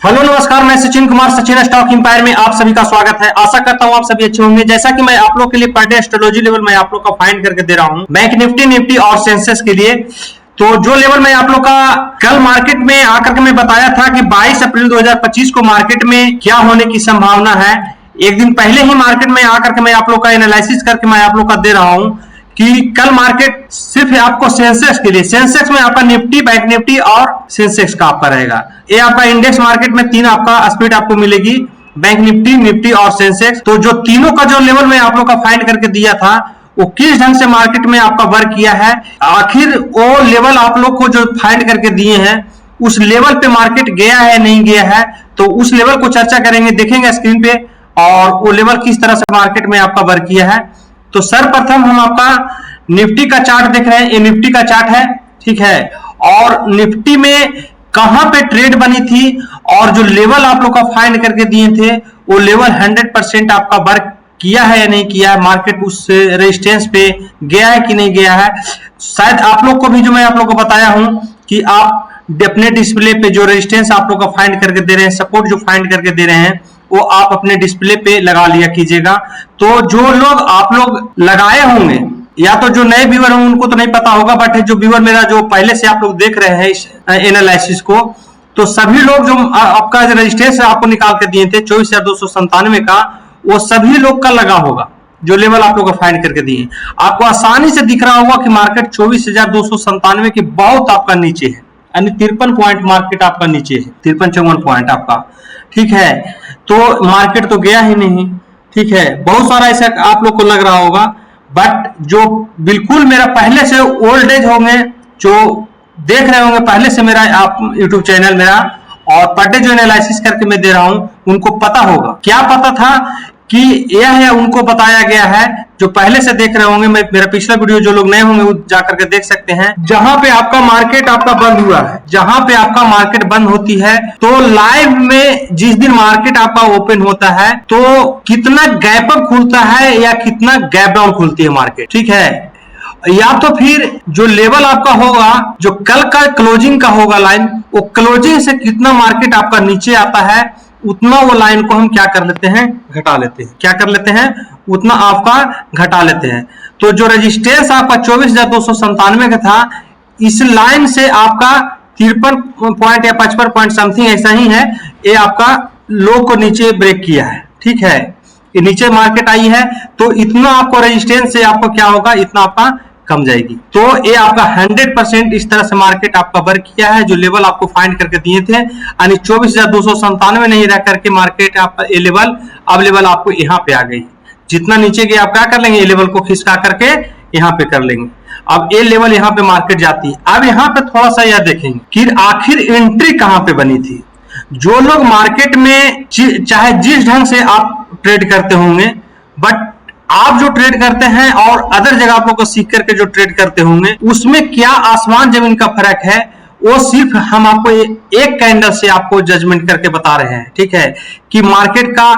Hello नमस्कार, मैं Sachin Kumar, Sachin stock empire में आप सभी का स्वागत है। आशा करता हूं आप सभी अच्छे होंगे। जैसा कि मैं आप लोग के लिए पर डे एस्ट्रोलॉजी लेवल मैं आप लोग का फाइंड करके दे रहा हूं बैंक निफ्टी और सेंसेक्स के लिए। तो जो लेवल मैं आप लोग का कल मार्केट में आकर के मैं बताया था कि 22 अप्रैल 2025 को मार्केट में क्या होने की संभावना है, एक दिन पहले ही मार्केट में आकर के मैं आप लोग का एनालिसिस करके मैं आप लोग का दे रहा हूं कि कल मार्केट सिर्फ आपको सेंसेक्स के लिए, सेंसेक्स में आपका निफ्टी, बैंक निफ्टी और सेंसेक्स का आपका रहेगा। ये आपका इंडेक्स मार्केट में तीन आपका स्पीड आपको मिलेगी, बैंक निफ्टी, निफ्टी और सेंसेक्स। तो जो तीनों का जो लेवल मैं आप लोग का फाइंड करके दिया था वो किस ढंग से मार्केट में आपका वर्क किया है, आखिर वो लेवल आप लोग को जो फाइंड करके दिए हैं उस लेवल पे मार्केट गया है नहीं गया है, तो उस लेवल को चर्चा करेंगे, देखेंगे स्क्रीन पे और वो लेवल किस तरह से मार्केट में आपका वर्क किया है। तो सर्वप्रथम हम आपका निफ्टी का चार्ट देख रहे हैं, ये निफ्टी का चार्ट है, ठीक है। और निफ्टी में कहां पे ट्रेड बनी थी और जो लेवल आप लोग का फाइंड करके दिए थे वो लेवल 100% आपका वर्क किया है या नहीं किया है, मार्केट उस रेजिस्टेंस पे गया है कि नहीं गया है। शायद आप लोग को भी जो मैं आप लोग को बताया हूं कि आप अपने डिस्प्ले पे जो रेजिस्टेंस आप लोग का फाइंड करके दे रहे हैं, सपोर्ट जो फाइंड करके दे रहे हैं वो आप अपने डिस्प्ले पे लगा लिया कीजिएगा। तो जो लोग आप लोग लगाए होंगे या तो जो नए व्यूअर होंगे उनको तो नहीं पता होगा, बट जो व्यूअर मेरा जो पहले से आप लोग देख रहे हैं इस एनालिसिस को, तो सभी लोग जो आपका रेजिस्टेंस आपको निकाल के दिए थे 24,297 का, वो सभी लोग का लगा होगा जो लेवल आप लोग का फाइंड करके दिए। आपको आसानी से दिख रहा होगा कि मार्केट 24,297 के बहुत आपका नीचे है, यानी 53 पॉइंट मार्केट आपका नीचे है, 53-54 पॉइंट आपका, ठीक है। तो मार्केट तो गया ही नहीं, ठीक है। बहुत सारा ऐसा आप लोग को लग रहा होगा, बट जो बिल्कुल मेरा पहले से ओल्ड एज होंगे, जो देख रहे होंगे पहले से मेरा आप यूट्यूब चैनल मेरा और पर डे जो एनालिसिस करके मैं दे रहा हूं, उनको पता होगा। क्या पता था कि यह है, उनको बताया गया है। जो पहले से देख रहे होंगे, मैं मेरा पिछला वीडियो जो लोग नए होंगे वो जाकर के देख सकते हैं। जहां पे आपका मार्केट आपका बंद हुआ है, जहां पे आपका मार्केट बंद होती है, तो लाइव में जिस दिन मार्केट आपका ओपन होता है तो कितना गैप अप खुलता है या कितना गैप डाउन खुलती है मार्केट, ठीक है। या तो फिर जो लेवल आपका होगा, जो कल का क्लोजिंग का होगा लाइन, वो क्लोजिंग से कितना मार्केट आपका नीचे आता है उतना वो लाइन को हम क्या कर लेते हैं, घटा लेते हैं। क्या कर लेते हैं, उतना आपका घटा लेते हैं। तो जो रेजिस्टेंस आपका 24,297 का था, इस लाइन से आपका 53 पॉइंट या 55 पॉइंट समथिंग ऐसा ही है, ये आपका लो को नीचे ब्रेक किया है, ठीक है। ये नीचे मार्केट आई है तो इतना आपको रेजिस्टेंस से आपको क्या होगा, इतना आपका कम जाएगी। तो ये आपका 100% इस तरह से मार्केट आपका वर्क किया है। जो लेवल आपको फाइंड करके दिए थे, यानी 24,297 नहीं रह करके मार्केट आपका ये लेवल, अब लेवल आपको यहाँ पे आ गई। जितना नीचे गया आप क्या कर लेंगे, ये लेवल को खिसका करके यहाँ पे कर लेंगे। अब ये लेवल यहाँ पे मार्केट जाती है। अब यहाँ पे थोड़ा सा यह देखेंगे कि आखिर एंट्री कहाँ पे बनी थी। जो लोग मार्केट में चाहे जिस ढंग से आप ट्रेड करते होंगे, बट आप जो ट्रेड करते हैं और अदर जगह आप लोग को सीख करके जो ट्रेड करते होंगे, उसमें क्या आसमान जमीन का फर्क है, वो सिर्फ हम आपको एक कैंडल से आपको जजमेंट करके बता रहे हैं, ठीक है। कि मार्केट का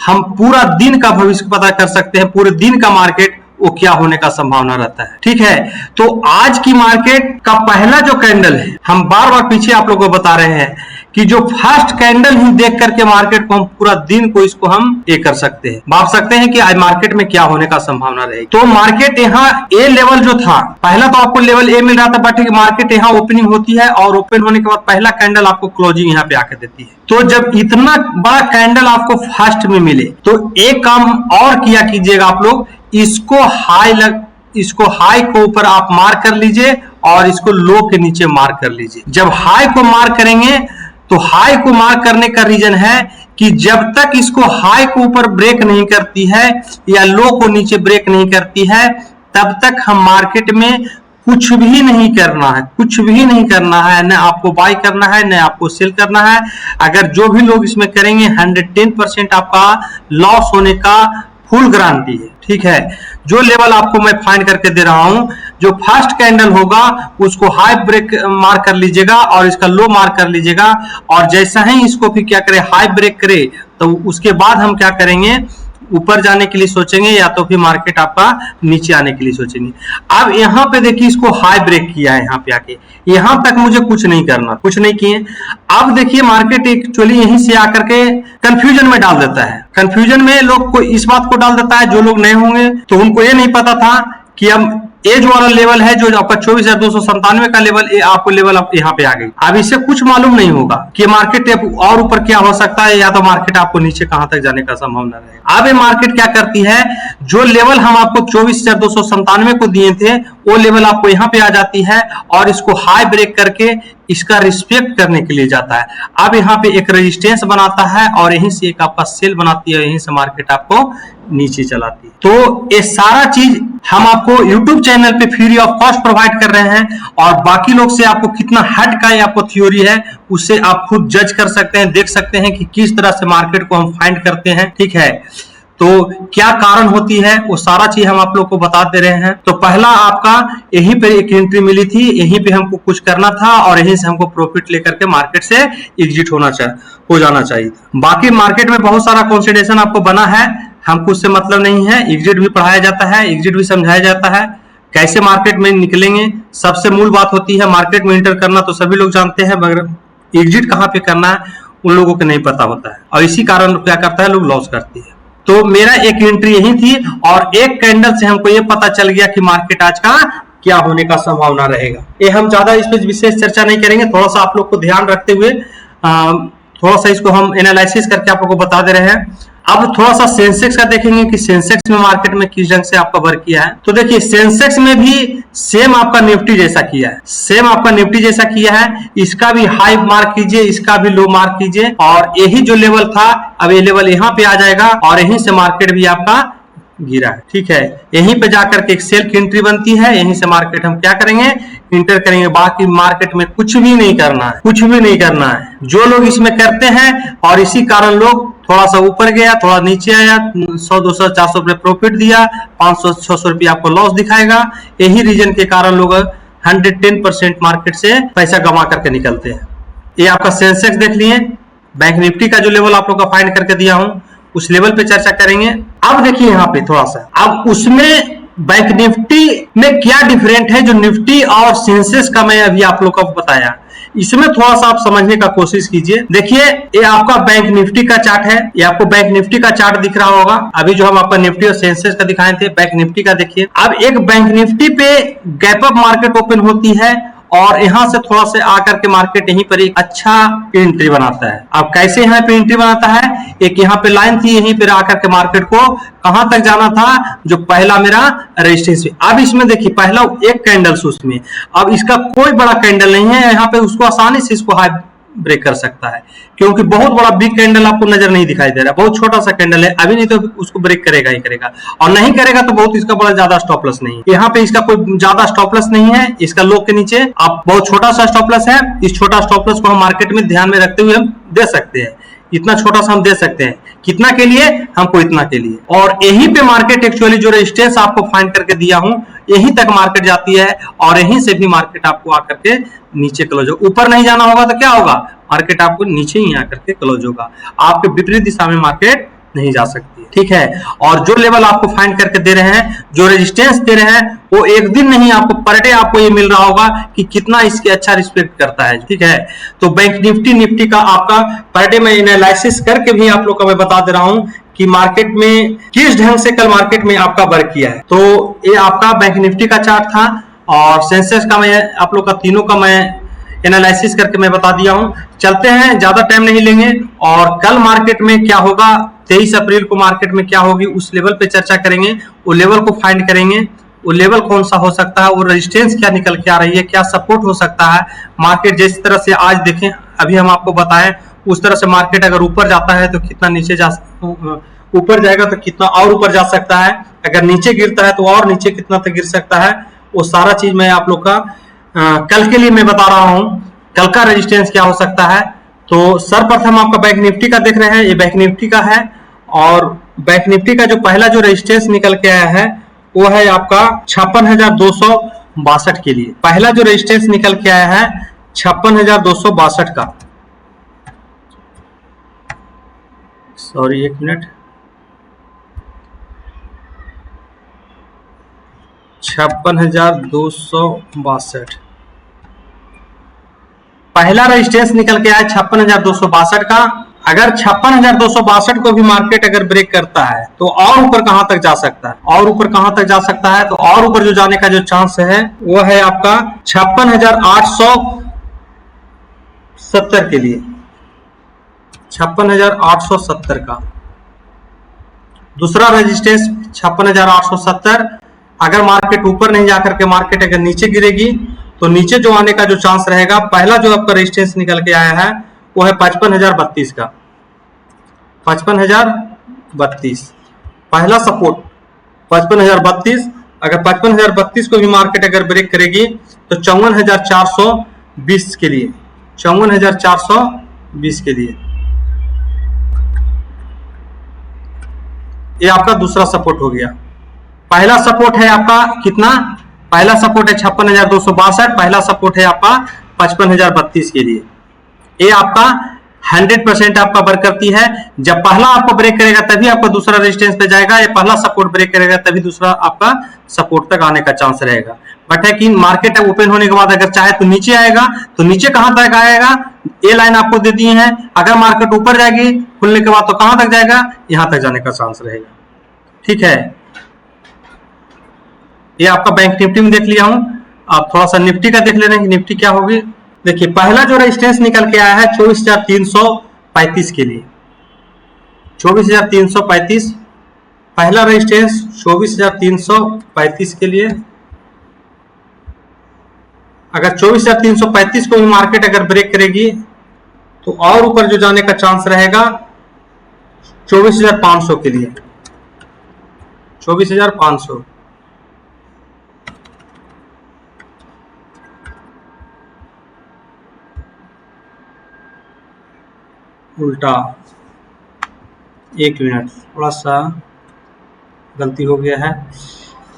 हम पूरा दिन का भविष्य पता कर सकते हैं, पूरे दिन का मार्केट वो क्या होने का संभावना रहता है, ठीक है। तो आज की मार्केट का पहला जो कैंडल है, हम बार बार पीछे आप लोगों को बता रहे हैं कि जो फर्स्ट कैंडल ही देख करके मार्केट को हम पूरा दिन को इसको हम ये कर सकते हैं, भाप सकते हैं कि आज मार्केट में क्या होने का संभावना रहेगी। तो मार्केट यहाँ ए लेवल जो था, पहला तो आपको लेवल ए मिल रहा था, बट मार्केट यहाँ ओपनिंग होती है और ओपन होने के बाद पहला कैंडल आपको क्लोजिंग यहाँ पे आके देती है। तो जब इतना बड़ा कैंडल आपको फर्स्ट में मिले तो एक काम और किया कीजिएगा आप लोग, इसको हाई को ऊपर आप मार्क कर लीजिए और इसको लो के नीचे मार्क कर लीजिए। जब हाई को मार्क करेंगे तो हाई को मार्क करने का रीजन है कि जब तक इसको हाई को ऊपर ब्रेक नहीं करती है या लो को नीचे ब्रेक नहीं करती है, तब तक हम मार्केट में कुछ भी नहीं करना है, कुछ भी नहीं करना है। न आपको बाय करना है, न आपको सेल करना है। अगर जो भी लोग इसमें करेंगे 110% आपका लॉस होने का फुल गारंटी है, ठीक है। जो लेवल आपको मैं फाइंड करके दे रहा हूं, जो फर्स्ट कैंडल होगा उसको हाई ब्रेक मार्क कर लीजिएगा और इसका लो मार्क कर लीजिएगा, और जैसा ही इसको फिर क्या करे, हाई ब्रेक करे, तो उसके बाद हम क्या करेंगे, ऊपर जाने के लिए सोचेंगे या तो फिर मार्केट आपका नीचे आने के लिए सोचेंगे। अब यहाँ पे देखिए इसको हाई ब्रेक किया है, यहाँ पे आके यहाँ तक मुझे कुछ नहीं करना, कुछ नहीं किए। अब देखिए मार्केट एक्चुअली यहीं से आकर के कंफ्यूजन में डाल देता है। कंफ्यूजन में लोग को इस बात को डाल देता है, जो लोग नए होंगे तो उनको ये नहीं पता था कि अब एज वाला लेवल है जो आपका 24,297 का लेवल, ये आपको लेवल आप यहाँ पे आ गई। अब इससे कुछ मालूम नहीं होगा कि मार्केट और ऊपर क्या हो सकता है या तो मार्केट आपको नीचे कहां तक जाने का संभावना रहेगा। अब ये मार्केट क्या करती है, जो लेवल हम आपको 24,297 को दिए थे वो लेवल आपको यहाँ पे आ जाती है और इसको हाई ब्रेक करके इसका रिस्पेक्ट करने के लिए जाता है। अब यहाँ पे एक रेजिस्टेंस बनाता है और यहीं से एक आपका सेल बनाती है, यहीं से मार्केट आपको नीचे चलाती है। तो ये सारा चीज हम आपको YouTube चैनल पे फ्री ऑफ कॉस्ट प्रोवाइड कर रहे हैं और बाकी लोग से आपको कितना हट का आपको थ्योरी है उससे आप खुद जज कर सकते हैं, देख सकते हैं कि किस तरह से मार्केट को हम फाइंड करते हैं। ठीक है, तो क्या कारण होती है वो सारा चीज हम आप लोग को बता दे रहे हैं। तो पहला आपका यहीं पे एक एंट्री मिली थी, यहीं पे हमको कुछ करना था और यहीं से हमको प्रॉफिट लेकर के मार्केट से एग्जिट हो जाना चाहिए। बाकी मार्केट में बहुत सारा कंसिडरेशन आपको बना है, हमको उससे मतलब नहीं है। एग्जिट भी पढ़ाया जाता है, एग्जिट भी समझाया जाता है, कैसे मार्केट में निकलेंगे। सबसे मूल बात होती है मार्केट में एंटर करना तो सभी लोग जानते हैं, मगर एग्जिट कहाँ पे करना है उन लोगों को नहीं पता होता है और इसी कारण क्या करता है लोग लॉस करते हैं। तो मेरा एक एंट्री यही थी और एक कैंडल से हमको ये पता चल गया कि मार्केट आज का क्या होने का संभावना रहेगा। ये हम ज्यादा इस पे विशेष चर्चा नहीं करेंगे, थोड़ा सा आप लोग को ध्यान रखते हुए थोड़ा सा इसको हम एनालिसिस करके आप लोग को बता दे रहे हैं। अब थोड़ा सा सेंसेक्स का देखेंगे कि सेंसेक्स में मार्केट में किस ढंग से आपका वर्क किया है। तो देखिए सेंसेक्स में भी सेम आपका निफ्टी जैसा किया है, सेम आपका निफ्टी जैसा किया है। इसका भी हाई मार्क कीजिए, इसका भी लो मार्क कीजिए और यही जो लेवल था अब ये लेवल यहाँ पे आ जाएगा और यहीं से मार्केट भी आपका गिरा है। ठीक है, यहीं पे जाकर के एक सेल की एंट्री बनती है, यहीं से मार्केट हम क्या करेंगे इंटर करेंगे। बाकी मार्केट में कुछ भी नहीं करना है, कुछ भी नहीं करना है। जो लोग इसमें करते हैं और इसी कारण लोग थोड़ा सा ऊपर गया थोड़ा नीचे आया, 100 200 400 रुपए प्रॉफिट दिया, 500 600 रुपये आपको लॉस दिखाएगा। यही रीजन के कारण लोग 110% मार्केट से पैसा गंवा करके निकलते हैं। ये आपका सेंसेक्स देख लिए, बैंक निफ्टी का जो लेवल आप लोग का फाइंड करके दिया हूं उस लेवल पे चर्चा करेंगे। अब देखिए यहाँ पे थोड़ा सा, अब उसमें बैंक निफ्टी में क्या डिफरेंट है जो निफ्टी और सेंसेक्स का मैं अभी आप लोग को बताया, इसमें थोड़ा सा आप समझने का कोशिश कीजिए। देखिए ये आपका बैंक निफ्टी का चार्ट है, ये आपको बैंक निफ्टी का चार्ट दिख रहा होगा। अभी जो हम आपका निफ्टी और सेंसेक्स का दिखाए थे, बैंक निफ्टी का देखिए। अब एक बैंक निफ्टी पे गैप अप मार्केट ओपन होती है और यहां से थोड़ा से आकर के मार्केट यहीं पर एक अच्छा एंट्री बनाता है। अब कैसे यहाँ पे एंट्री बनाता है, एक यहाँ पे लाइन थी, यहीं पर आकर के मार्केट को कहां तक जाना था, जो पहला मेरा रेजिस्टेंस। अब इसमें देखिए पहला एक कैंडल उसमें, अब इसका कोई बड़ा कैंडल नहीं है, यहाँ पे उसको आसानी से इसको हाई ब्रेक कर सकता है क्योंकि बहुत बड़ा बिग कैंडल आपको नजर नहीं दिखाई दे रहा, बहुत छोटा सा कैंडल है। अभी नहीं तो उसको ब्रेक करेगा ही करेगा और नहीं करेगा तो बहुत इसका बड़ा ज्यादा स्टॉप लॉस नहीं है। यहाँ पे इसका कोई ज्यादा स्टॉप लॉस नहीं है, इसका लो के नीचे आप बहुत छोटा सा स्टॉप लॉस है। इस छोटा स्टॉप लॉस को हम मार्केट में ध्यान में रखते हुए हम दे सकते हैं, इतना छोटा सा हम दे सकते हैं। कितना के लिए, हमको इतना के लिए। और यहीं पे मार्केट एक्चुअली जो रेजिस्टेंस आपको फाइंड करके दिया हूं यहीं तक मार्केट जाती है और यहीं से भी मार्केट आपको आकर के नीचे क्लोज हो। ऊपर नहीं जाना होगा तो क्या होगा, मार्केट आपको नीचे ही आकर के क्लोज होगा, आपके विपरीत दिशा में मार्केट नहीं जा सकती। ठीक है, और जो लेवल आपको फाइंड करके दे रहे हैं, जो रेजिस्टेंस दे रहे हैं, वो एक दिन नहीं आपको पर डे आपको ये मिल रहा होगा कि कितना इसके अच्छा रिस्पेक्ट करता है। ठीक है, तो बैंक निफ्टी का आपका पर डे में एनालिसिस करके भी आप लोग को मैं बता दे रहा हूं कि मार्केट में किस ढंग से कल मार्केट में आपका वर्क किया है। तो ये आपका बैंक निफ्टी का चार्ट था और सेंसेक्स का मैं आप लोग का तीनों का मैं एनालिसिस करके मैं बता दिया हूं। चलते हैं, ज्यादा टाइम नहीं लेंगे और कल मार्केट में क्या होगा, 23 अप्रैल को मार्केट में क्या होगी उस लेवल पे चर्चा करेंगे। वो लेवल को फाइंड करेंगे, वो लेवल कौन सा हो सकता है, वो रेजिस्टेंस क्या निकल के आ रही है, क्या सपोर्ट हो सकता है। मार्केट जिस तरह से आज देखें, अभी हम आपको बताएं उस तरह से मार्केट अगर ऊपर जाता है तो कितना नीचे ऊपर जाएगा तो कितना और ऊपर जा सकता है, अगर नीचे गिरता है तो और नीचे कितना तक गिर सकता है, वो सारा चीज मैं आप लोग का कल के लिए मैं बता रहा हूं। कल का रेजिस्टेंस क्या हो सकता है। तो सर्वप्रथम आपका बैंक निफ्टी का देख रहे हैं, ये बैंक निफ्टी का है और बैंक निफ्टी का जो पहला जो रेजिस्टेंस निकल के आया है वो है आपका 56,262 के लिए। पहला जो रेजिस्टेंस निकल के आया है 56,262 का, सॉरी एक मिनट, 56,262। पहला रेजिस्टेंस निकल के आया 56,262 का। अगर 56,262 को भी मार्केट अगर ब्रेक करता है तो और ऊपर कहां तक जा सकता है, और ऊपर कहां तक जा सकता है, तो और ऊपर जो जाने का जो चांस है वो है आपका 56,870 के लिए, 56,870 का दूसरा रेजिस्टेंस 56,870। अगर मार्केट ऊपर नहीं जाकर के मार्केट अगर नीचे गिरेगी तो नीचे जो आने का जो चांस रहेगा, पहला जो आपका रेजिस्टेंस निकल के आया है वो है 55,032 का, 55,032 पहला सपोर्ट 55,032। अगर 55,032 को भी मार्केट अगर ब्रेक करेगी तो 54,420 के लिए, 54,420 के लिए ये आपका दूसरा सपोर्ट हो गया। पहला सपोर्ट है आपका कितना, पहला सपोर्ट है 56,262, पहला सपोर्ट है आपका 55,032 के लिए। ये आपका 100% आपका वर्क करती है। जब पहला आपको ब्रेक करेगा तभी आपका दूसरा रेजिस्टेंस पे जाएगा, या पहला सपोर्ट ब्रेक करेगा तभी दूसरा आपका सपोर्ट तक आने का चांस रहेगा। बट है कि मार्केट ओपन होने के बाद अगर चाहे तो नीचे आएगा, तो नीचे कहां तक आएगा, ये लाइन आपको दे दी है। अगर मार्केट ऊपर जाएगी खुलने के बाद तो कहां तक जाएगा, यहां तक जाने का चांस रहेगा। ठीक है, ये आपका बैंक निफ्टी में देख लिया हूं। आप थोड़ा सा निफ्टी का देख ले रहे हैं कि निफ्टी क्या होगी। देखिए पहला जो रेजिस्टेंस निकल के आया है 24,335 के लिए, 24,335 पहला रेजिस्टेंस 24,335 के लिए। अगर 24,335 को भी मार्केट अगर ब्रेक करेगी तो और ऊपर जो जाने का चांस रहेगा 24,500 के लिए, 24,500। उल्टा, एक मिनट, थोड़ा सा गलती हो गया है,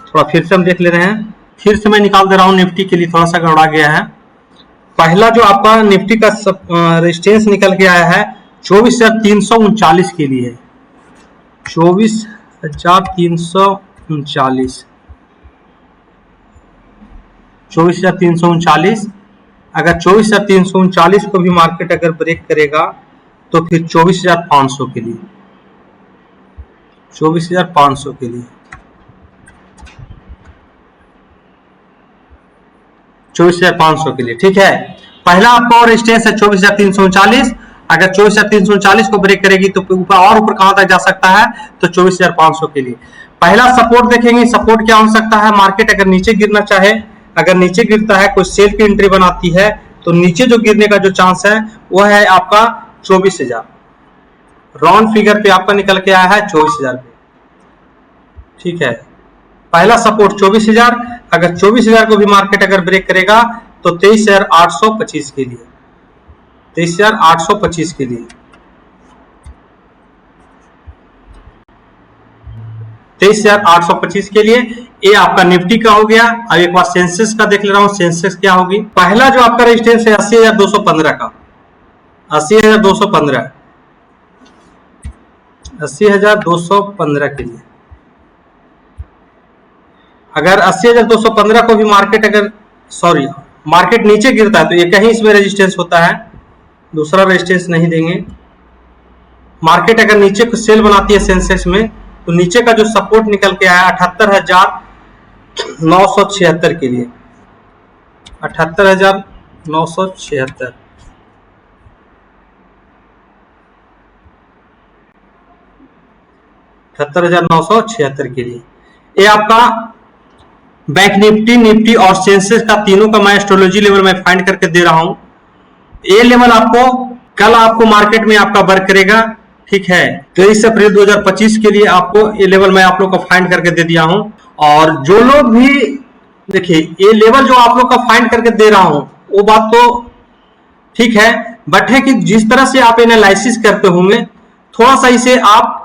थोड़ा फिर से हम देख ले रहे हैं। फिर से मैं निकाल दे रहा हूं, निफ्टी के लिए थोड़ा सा गड़बड़ा गया है। पहला जो आपका निफ्टी का रेजिस्टेंस निकल के आया है 24,339 के लिए, 24,339, 24,339। अगर 24,339 को भी मार्केट अगर ब्रेक करेगा तो फिर 24,500 के लिए, 24,500 के लिए, 24,500 के लिए। ठीक है, पहला आपका रेजिस्टेंस है 24,339। अगर 24,339 को ब्रेक करेगी तो ऊपर और ऊपर कहां तक जा सकता है, तो 24,500 के लिए। पहला सपोर्ट देखेंगे, सपोर्ट क्या हो सकता है, मार्केट अगर नीचे गिरना चाहे, अगर नीचे गिरता है, कोई सेल की एंट्री बनाती है तो नीचे जो गिरने का जो चांस है वो है आपका 24,000। राउंड फिगर पे आपका निकल के आया है 24,000 पे। ठीक है, पहला सपोर्ट 24,000। अगर 24,000 को भी मार्केट अगर ब्रेक करेगा तो 23,825 के लिए, 23,825 के लिए, 23,825 के लिए। ये आपका निफ्टी का हो गया। अब एक बार सेंसेक्स का देख ले रहा हूं, सेंसेक्स क्या होगी। पहला जो आपका रेजिस्टेंस है 80,215 का, 80,215, 80,215 के लिए। अगर 80,215 को भी मार्केट अगर मार्केट नीचे गिरता है तो ये कहीं इसमें रेजिस्टेंस होता है, दूसरा रेजिस्टेंस नहीं देंगे। मार्केट अगर नीचे को सेल बनाती है सेंसेक्स में तो नीचे का जो सपोर्ट निकल के आया 78,976 के लिए, 78,976, 78,976 के लिए। ये आपका बैंक निफ्टी, निफ्टी और सेंसेक्स का तीनों का मैं एस्ट्रोलॉजी लेवल में फाइंड करके दे रहा हूं। ये लेवल आपको कल आपको मार्केट में आपका वर्क करेगा। ठीक है, 23 अप्रैल 2025 के लिए आपको ये लेवल मैं आप लोग को फाइंड करके दे दिया हूं। और जो लोग भी देखिए ये लेवल जो आप लोग का फाइंड करके दे रहा हूं वो बात तो ठीक है, बट है कि जिस तरह से आप एनालिसिस करते होंगे थोड़ा सा इसे आप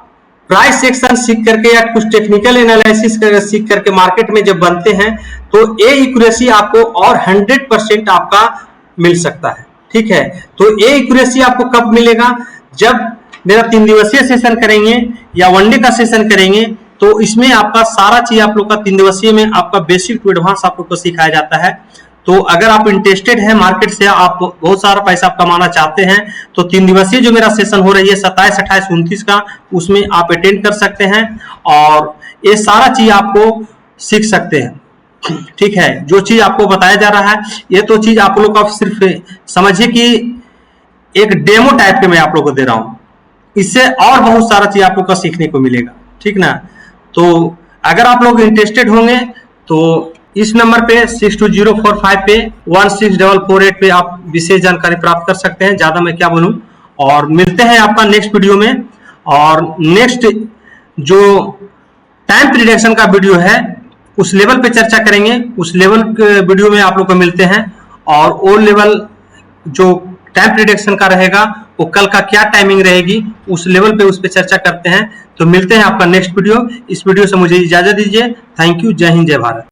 प्राइस सेक्शन सीख करके या कुछ टेक्निकल एनालिसिस सीख करके मार्केट में जब बनते हैं तो ये एक्यूरेसी आपको और 100% आपका मिल सकता है। ठीक है, तो ये एक्यूरेसी आपको कब मिलेगा, जब मेरा 3 दिवसीय सेशन करेंगे या वनडे का सेशन करेंगे तो इसमें आपका सारा चीज आप लोग का 3 दिवसीय में आपका बेसिक टू एडवांस आप लोग को सिखाया जाता है। तो अगर आप इंटरेस्टेड हैं मार्केट से, आप बहुत सारा पैसा आप कमाना चाहते हैं, तो 3 दिवसीय जो मेरा सेशन हो रही है 27, 28, 29 का, उसमें आप अटेंड कर सकते हैं और ये सारा चीज आपको सीख सकते हैं। ठीक है, जो चीज आपको बताया जा रहा है ये तो चीज आप लोग का सिर्फ समझिए कि एक डेमो टाइप के मैं आप लोग को दे रहा हूं, इससे और बहुत सारा चीज आप लोग का सीखने को मिलेगा। ठीक ना, तो अगर आप लोग इंटरेस्टेड होंगे तो इस नंबर पे 62045 पे 16448 पे आप विशेष जानकारी प्राप्त कर सकते हैं। ज्यादा मैं क्या बोलूं, और मिलते हैं आपका नेक्स्ट वीडियो में। और नेक्स्ट जो टाइम प्रिडिक्शन का वीडियो है उस लेवल पे चर्चा करेंगे, उस लेवल के वीडियो में आप लोग को मिलते हैं। और वो लेवल जो टाइम प्रिडिक्शन का रहेगा वो कल का क्या टाइमिंग रहेगी उस लेवल पे उस पे चर्चा करते हैं। तो मिलते हैं आपका नेक्स्ट वीडियो। इस वीडियो से मुझे इजाजत दीजिए। Thank you. जय हिंद, जय भारत।